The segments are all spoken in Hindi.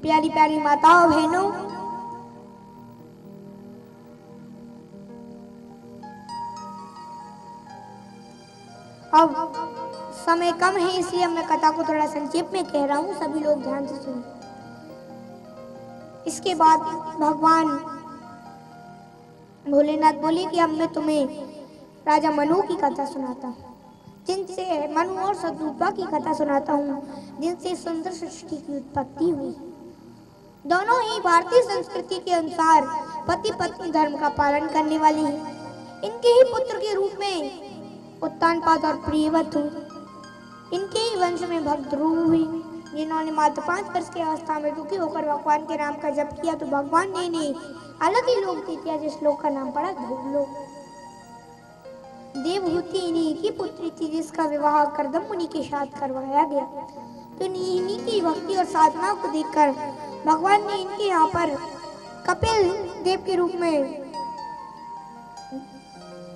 प्यारी प्यारी माताओं बहनों, अब समय कम है इसलिए मैं कथा को थोड़ा संक्षेप में कह रहा हूं, सभी लोग ध्यान से सुनिए। इसके बाद भगवान भोलेनाथ बोले कि अब मैं तुम्हें राजा मनु की कथा सुनाता हूँ, जिनसे मनु और सतरूपा की कथा सुनाता हूँ, जिनसे सुंदर सृष्टि की उत्पत्ति हुई। दोनों ही भारतीय संस्कृति के अनुसार पति पत्नी धर्म का पालन करने वाले हैं। इनके ही पुत्र के रूप में उत्तानपाद और प्रियव्रत हुए। इनके ही वंश में भक्त ध्रुव हुई, जिन्होंने मात्र 5 वर्ष की अवस्था में दुखी होकर भगवान के नाम का जप किया तो भगवान ने इन्हें अलग ही लोक दे दिया, जिस लोक का नाम पड़ा ध्रुवलोक। देवहूति इन्हीं की पुत्री थी, जिसका विवाह कर्दम मुनि के साथ करवाया गया। तो इन्हीं की भक्ति और साधना को देखकर भगवान ने इनके यहाँ पर कपिल देव के रूप में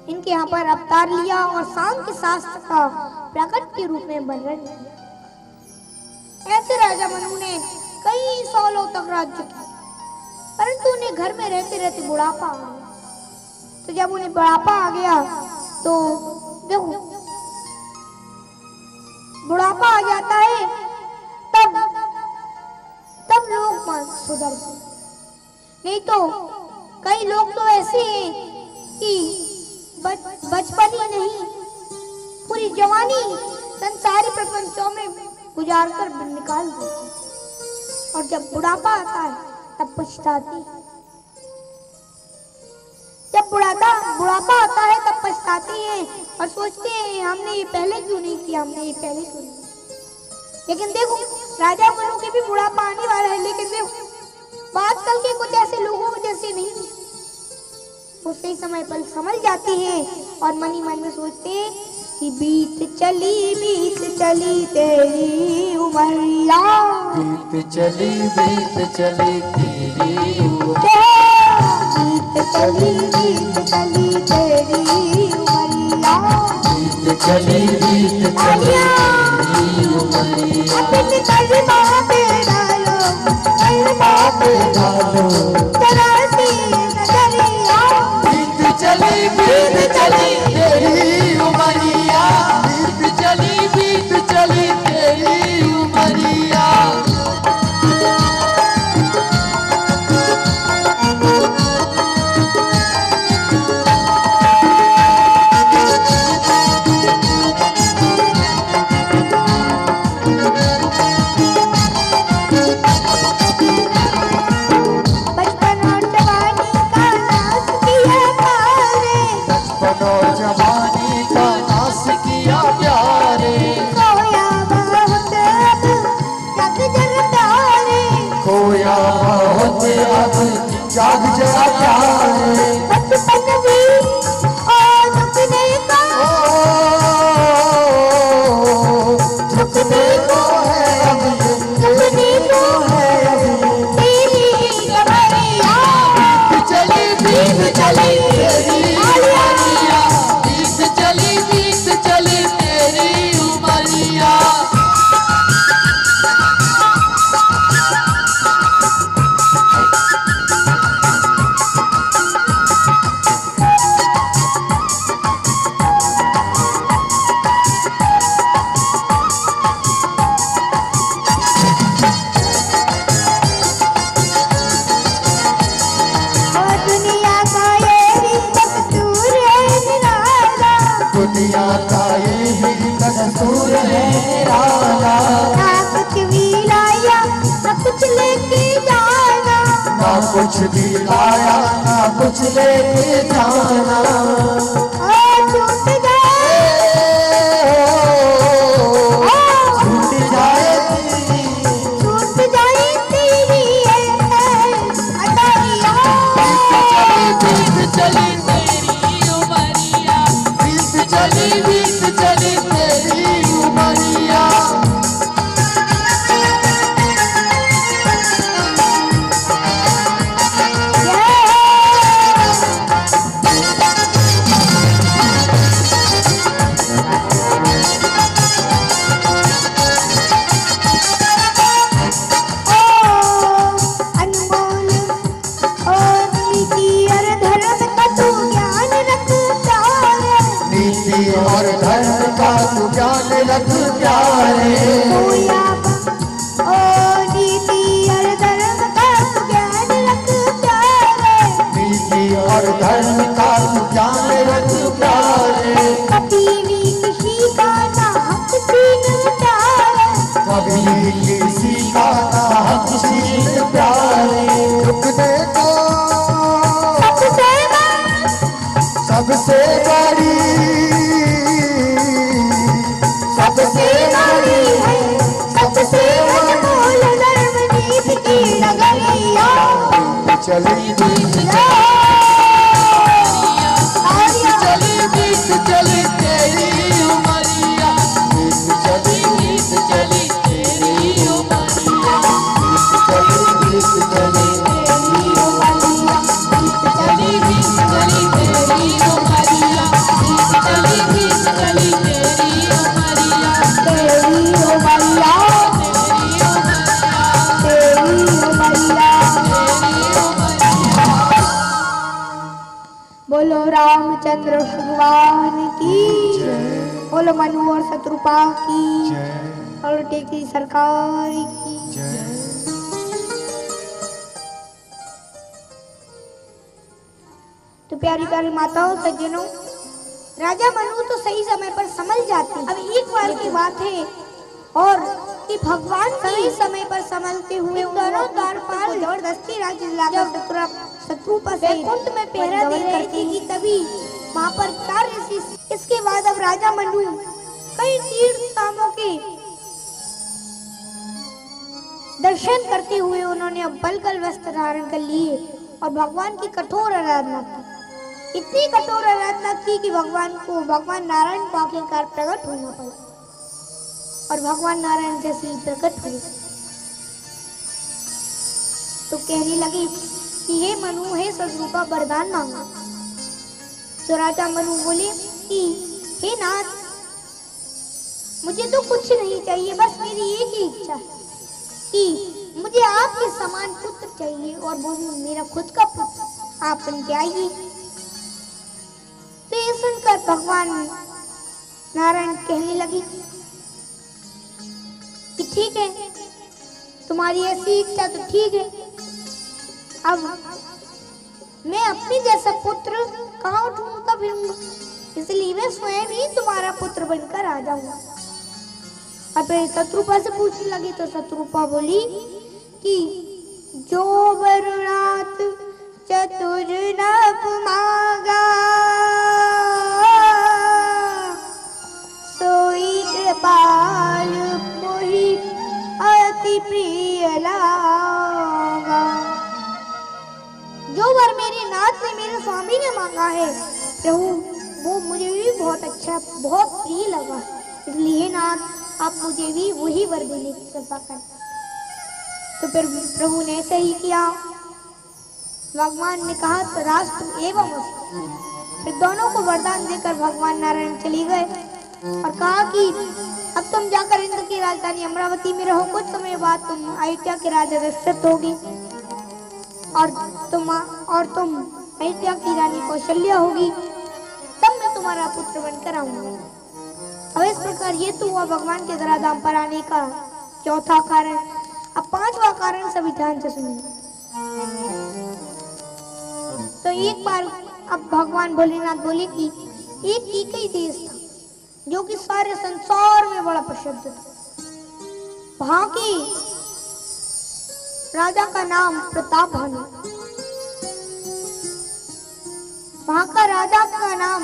इनके यहाँ पर अवतार लिया और सांख्य शास्त्र का प्रकट के रूप में वर्णन किया। ऐसे राजा मनु ने कई सालों तक राज्य किया, परंतु उन्हें घर में रहते रहते बुढ़ापा आ गया। तो जब उन्हें बुढ़ापा आ गया तो देखो, बुढ़ापा आ जाता है तब लोग सुधर गए। नहीं तो कई लोग तो ऐसे हैं कि बचपन ही नहीं, पूरी जवानी संसारी प्रपंचों में गुजार कर निकाल देते, और जब बुढ़ापा आता है तब पछताती। जब बुढ़ापा आता है तब पछताती हैं और सोचते हैं हमने ये पहले क्यों नहीं किया, हमने ये पहले क्यों नहीं। लेकिन देखो, राजा मनु के भी बुढ़ापा आने वाला है, लेकिन देखो आजकल के कुछ ऐसे लोगों जैसे नहीं, वो सही समय पर समझ जाते हैं और मन ही मन में सोचते हैं कि बीत चली तेरी उमरिया, बीत चली तेरी बीत चली तेरी उमरिया, बीत चली तेरी उमरिया। अपने कलमा पे डालो तरासी नजरिया, बीत चली तेरी उमरिया, बीत चली तेरी उमरिया। जाग जरा प्यारे, बचपन भी और रुकने का, रुकने को है अब, रुकने को है अब तेरी उमरिया। बीत चली तेरी उमरिया, बीत चली तेरी उमरिया। दुनिया का ये ही दस्तूर है निराला, ना कुछ भी लाया ना कुछ लेके जाना, ना कुछ भी लाया ना कुछ लेके जाना। छूट जाए तेरी अटैया। बीत चली तेरी उमरिया, बीत चली तेरी उमरिया। धर्म का तू ज्ञान रख प्यारे। ओ नीति और धर्म का तू ज्ञान रख प्यारे। नीति और धर्म का तू ज्ञान रख प्यारे। कभी भी किसी का ना हक छीन प्यारे। कभी किसी का ना हक छीन प्यारे। झुकने को सबसे बड़ी है, सबसे अनमोल धर्म नीति की नगरिया। चली चली तेरी उमरिया। चली चली तेरी उमरिया। चली चली तेरी उमरिया। चली चली तेरी उमरिया। चली चली तेरी उमरिया। तेरी उमरिया। तेरी उमरिया। बोलो रामचंद्र भगवान की जय। बोलो मनु और शत्रुपा की जय। और टेकरी सरकार की जय। तो प्यारी प्यारी माताओं सज्जनों, राजा मनु तो सही समय पर समझ जाते। अब एक बार की बात है और कि भगवान सही समय पर संभलते हुए दोनों द्वारपाल जबरदस्ती राज्य लाकर शत्रुपा से कुंड में पहरा दे रहे थे कि तभी वहां पर 4 ऋषि। इसके बाद अब राजा मनु कई तीर्थ धामों के दर्शन करते हुए उन्होंने अब बलगल वस्त्र धारण कर लिए और भगवान की कठोर आराधना की। इतनी कठोर आराधना की कि भगवान नारायण को आखिरकार प्रकट होना पड़ा और भगवान नारायण जैसे ही प्रकट हुए तो कहने लगे कि हे मनु, हे शत्रुपा, वरदान मांगा। तो राजा मनु बोले कि हे नाथ, मुझे तो कुछ नहीं चाहिए, बस मेरी एक ही इच्छा है कि मुझे आपके समान पुत्र चाहिए और वो मेरा खुद का पुत्र आप बन के आइए। तो ये सुनकर भगवान नारायण कहने लगे कि ठीक है, तुम्हारी ऐसी इच्छा तो ठीक है। अब मैं अपने जैसा पुत्र कहाँ ढूंढता फिरूंगा, इसलिए मैं स्वयं ही तुम्हारा पुत्र बनकर आ जाऊंगा। अब शत्रुपा से पूछने लगी तो शत्रुपा बोली कि जो वरुणात चतुर नभ मांगा सोई कृपाल मोहि अति प्रिय लागा। जो वर मेरे नाथ ने, मेरे स्वामी ने मांगा है प्रभु, वो मुझे भी बहुत अच्छा, बहुत प्रिय लगा, इसलिए नाथ आप मुझे भी वही वर देने की कृपा कर। तो फिर प्रभु ने ऐसे ही किया। भगवान ने कहा तथास्तु एवं अस्तु। फिर दोनों को वरदान देकर भगवान नारायण चले गए और कहा कि अब तुम जाकर इंद्र की राजधानी अमरावती में रहो, कुछ समय बाद तुम अयोध्या के राजा दशरथ होगे और तुम अयोध्या की रानी कौशल्या होगी, तब मैं तुम्हारा पुत्र बनकर आऊंगा। अब इस प्रकार ये तो हुआ भगवान के धराधाम पर आने का चौथा कारण। अब 5वां कारण सभी ध्यान से सुनिए। तो एक बार अब भगवान भोलेनाथ बोले कि एक ही देश था जो कि सारे संसार में बड़ा प्रसिद्ध था। वहां के राजा का नाम प्रताप भानु। वहां का राजा का नाम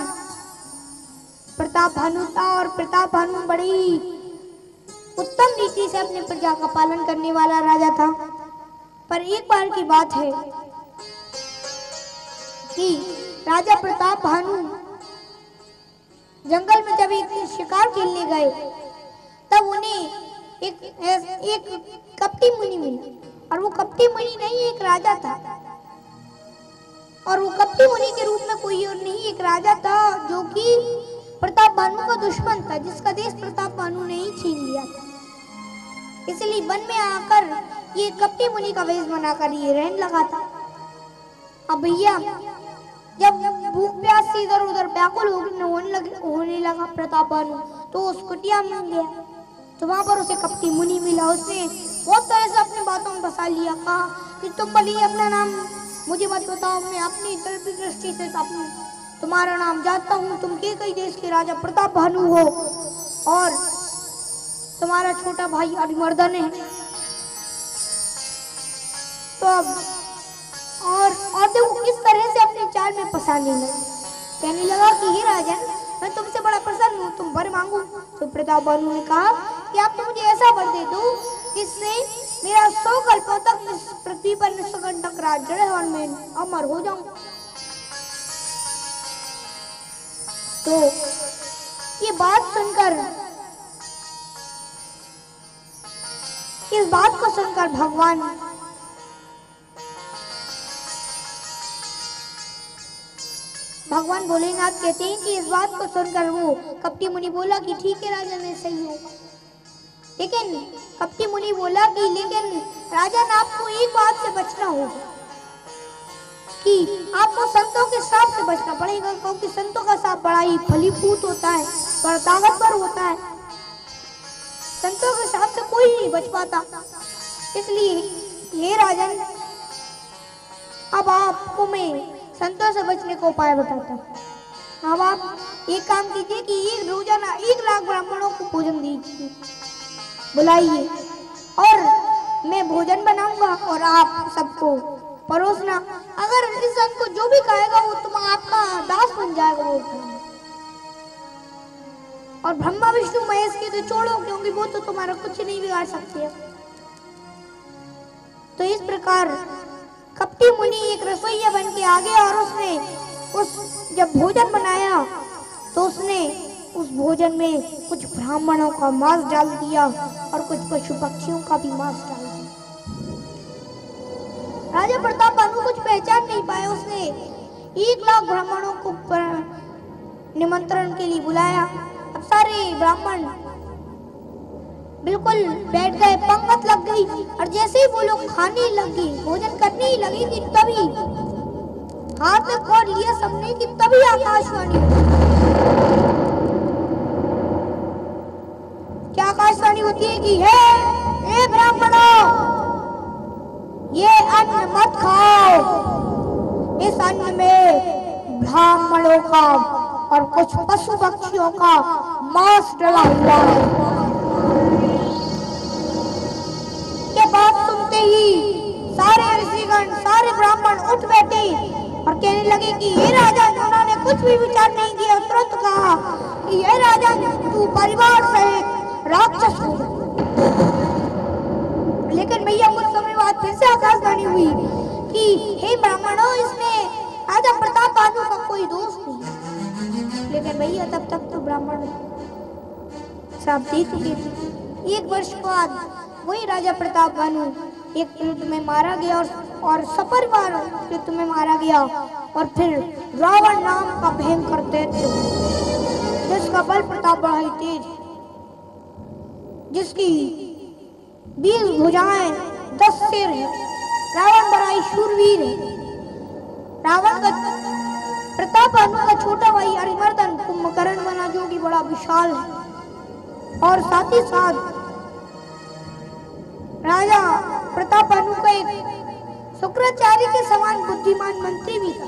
प्रताप भानु था और प्रताप भानु बड़ी उत्तम रीति से अपने प्रजा का पालन करने वाला राजा था। पर एक बार की बात है कि राजा प्रताप भानु जंगल में जब एक शिकार खेलने गए तब उन्हें एक कपटी मुनि मिला और वो कपटी मुनि नहीं, एक राजा था। और वो कपटी मुनि के रूप में कोई और नहीं, एक राजा था जो कि प्रताप भानु का दुश्मन था, जिसका देश प्रताप भानु ने ही छीन लिया था। इसलिए वन में आकर ये कपटी मुनि का वेश बनाकर ये रहने लगा था। अब भैया जब भूख प्यास से इधर उधर व्याकुल होने लगा प्रताप भानु, तो उस कुटिया में गया तो वहां पर उसे कपटी मुनि मिला। उसने बहुत तरह से अपनी बातों में फंसा लिया, कहा कि तुम भले अपना नाम मुझे मत बताओ, मैं अपनी दृष्टि से तुम्हारा नाम जानता हूँ। तुम कई देश के राजा प्रताप भानु हो और तुम्हारा छोटा भाई अरिमर्दन है। तो अब और देखो किस तरह से अपने चाल में फंसाने लगा। कहने लगा कि हे राजन, मैं तुमसे बड़ा प्रसन्न हूँ, तुम वर मांगो। तो प्रताप भानु ने कहा कि आप तो मुझे ऐसा वर दे दो जिससे मेरा 100 कल्पों तक इस पृथ्वी पर निष्कंटक राज्य रहे और मैं अमर हो जाऊं। तो ये बात सुनकर, इस बात को सुनकर भगवान भोलेनाथ कहते हैं कि इस बात को सुनकर वो कपटी मुनि बोला कि ठीक है राजन, ऐसा ही होगा। लेकिन कपटी मुनि बोला कि लेकिन राजन, आपको एक बात से बचना होगा कि आपको संतों के श्राप से बचना पड़ेगा, क्योंकि संतों का श्राप बड़ा ही फलीभूत होता है, बड़ा ताकतवर होता है। संतों के श्राप से कोई नहीं बच पाता। इसलिए ये राजन, अब आपको मैं संतों से बचने को उपाय बताता हूँ। अब आप एक काम कीजिए कि रोजाना 1 लाख ब्राह्मणों को भोजन दीजिए, बुलाइए, और मैं भोजन बनाऊंगा और आप सबको परोसना। अगर इस अन्न को जो भी खाएगा वो तुम आपका दास बन जाएगा। वो और ब्रह्मा विष्णु महेश के तो छोड़ो, क्योंकि वो तो तुम्हारा कुछ नहीं बिगाड़ सकते। तो इस प्रकार कपटी मुनि एक रसोइया बन के आ गया और उसने जब भोजन बनाया तो उसने उस भोजन में कुछ ब्राह्मणों का मांस डाल दिया और कुछ पशु पक्षियों का भी मांस डाल दिया। राजा प्रताप भानु कुछ पहचान नहीं पाया। उसने 1 लाख ब्राह्मणों को निमंत्रण के लिए बुलाया। अब सारे ब्राह्मण बिल्कुल बैठ गए, पंगत लग गई, और जैसे ही वो लोग खाने लगे, भोजन करने ही लगे कि तभी हाथ में खोल लिया सबने कि तभी आकाशवाणी। क्या आकाशवाणी होती है कि हे ब्राह्मणों, ये अन्न मत खाओ, इस अन्न में ब्राह्मणों का और कुछ पशु पक्षियों का मांस डला हुआ है। ये बात सुनते ही सारे ऋषिगण, सारे ब्राह्मण उठ बैठे और कहने लगे कि ये राजा, उन्होंने कुछ भी विचार नहीं किया, तुरंत कहा कि ये राजा, तू परिवार सहित राक्षस हो। लेकिन भैया कुछ समय बाद फिर से आकाशवाणी हुई कि हे ब्राह्मणों, इसमें राजा प्रताप भानु का कोई दोष नहीं। लेकिन भैया तब तक तो ब्राह्मण श्राप दे चुके थे। 1 वर्ष बाद वही राजा प्रताप भानु एक युद्ध में मारा गया और सपरिवार युद्ध में मारा गया। और फिर रावण नाम का भयंकर दैत्य, जिसका बल प्रताप बड़ा ही तेज, जिसकी 20 भुजाएं 10 सिर है, रावण बड़ा ही शूरवीर है। रावण का प्रताप भानु का छोटा भाई अरिमर्दन कुंभकर्ण बना, जो कि बड़ा विशाल है। और साथ ही साथ राजा प्रताप भानु का एक शुक्राचार्य के समान बुद्धिमान मंत्री भी था,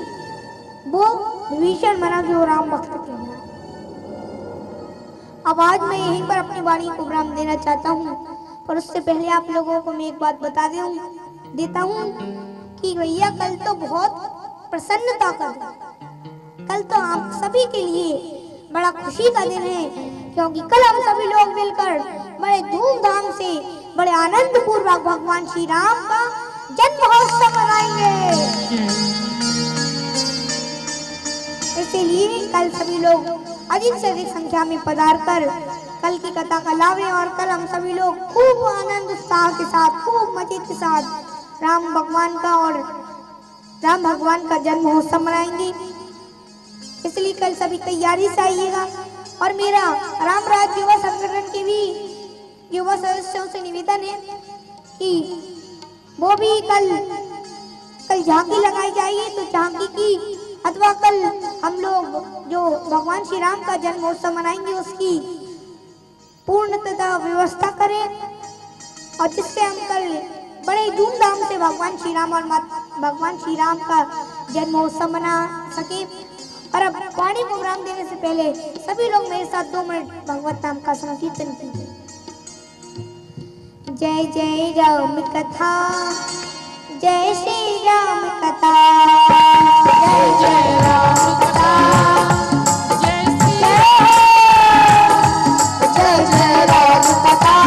वो विभीषण बना, जो राम भक्त थे। अब आज मैं यहीं पर अपनी वाणी को विराम देना चाहता हूँ, पर उससे पहले आप लोगों को मैं एक बात बता देता हूँ कि भैया कल तो बहुत प्रसन्नता का दिन, कल तो आप सभी के लिए बड़ा खुशी का दिन है, क्योंकि कल हम सभी लोग मिलकर बड़े धूमधाम से, बड़े आनंद पूर्वक भगवान श्री राम का जन्म महोत्सव मनाएंगे। इसीलिए कल सभी लोग अधिक से अधिक संख्या में पधार कर कल की कथा का लाभ लें, और कल हम सभी लोग खूब आनंद उत्साह के साथ, खूब मजे के साथ राम भगवान का जन्म महोत्सव मनाएंगे। इसलिए कल सभी तैयारी से आइएगा। और मेरा राम राज्य युवा संगठन के भी युवा सदस्यों से निवेदन है कि वो भी कल झांकी लगाई जाएगी, तो झांकी की अथवा कल हम लोग जो भगवान श्री राम का जन्मोत्सव मनाएंगे उसकी पूर्णतः व्यवस्था करें और जिससे हम कल बड़े धूमधाम से भगवान श्री राम और भगवान श्री राम का जन्मोत्सव मना सके। और अब वाणी प्रोग्राम देने से पहले सभी लोग मेरे साथ 2 मिनट भगवत नाम का संकीर्तन कीजिए। जय जय राम कथा, जय श्री राम कथा, जय जय राम कथा, जय जय राम कथा,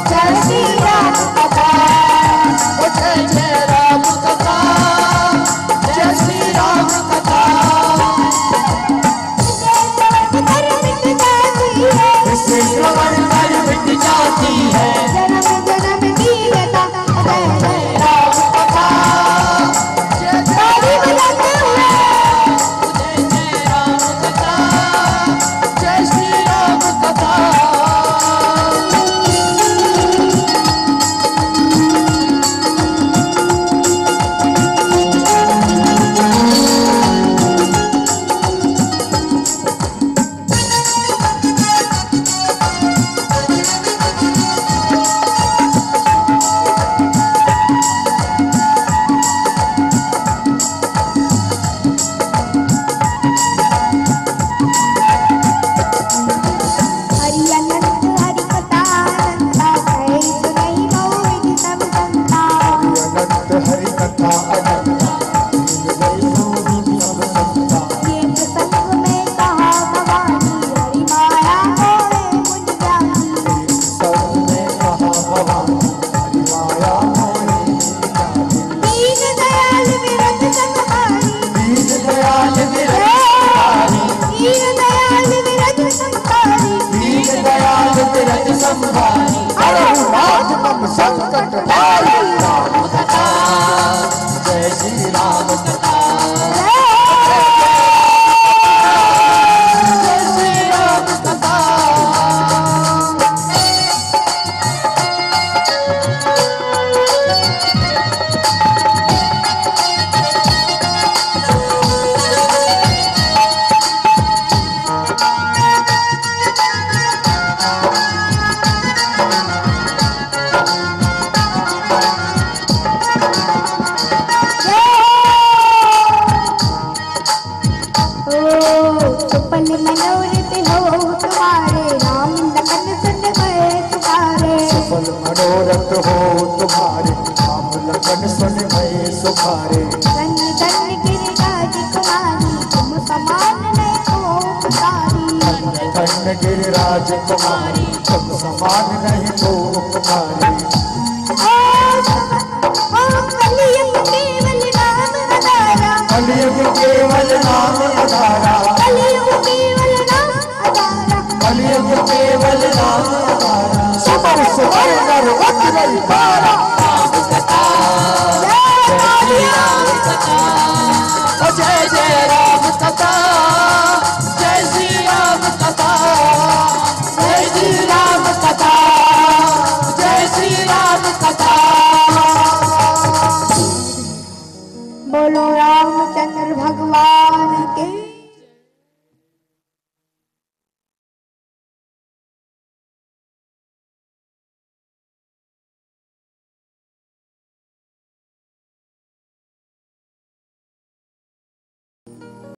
जय श्री राम कथा, जय जय राम कथा, जय श्री राम कथा। इससे श्रवण कर मिट जाती है जन्म जन्म की व्यथा। जय जय राम कथा, जय ताली बजाते हुए जय राम कथा, जय श्री राम कथा। हरि अनंत हरि कथा अनंता, कहे सुनहि बहुविध सब संता। अनंत हरि कथा अनंता, बहुविध सब संता। ये प्रसंग में कहा भवानी, हरि माया मोहे मुझ जानी। सब में कहा भवानी, हरि माया मोहे जानी। दीन दयाल विरत संहारी, दीन दयाल विरत संहारी, दीन दयाल विरत संहारी। दीन दयाल विरत संहारी। हरहु नाथ मम संकट हारी। राम कथा, जय श्री राम कथा, जय श्री राम कथा। सुपल मनोरथ हो तुम्हारे, राम लखन सुन गए पुकारे। सफल मनोरथ हो तुम्हारे, राम लखन सुन भय सुखारे। धन्य धन्य गिरिराज कुमारी, तुम समान नहीं को पुकारी। धन्य धन्य गिरिराज कुमारी, तुम समान नहीं तो कुमारी। कलियुग केवल नाम आधारा, कलियुग केवल नाम आधारा, कलियुग केवल नाम आधारा। कलियुग केवल नाम आधारा। सुमर सुमर नर अति पारा। राम कथा, जय श्री राम कथा, जय जय राम कथा,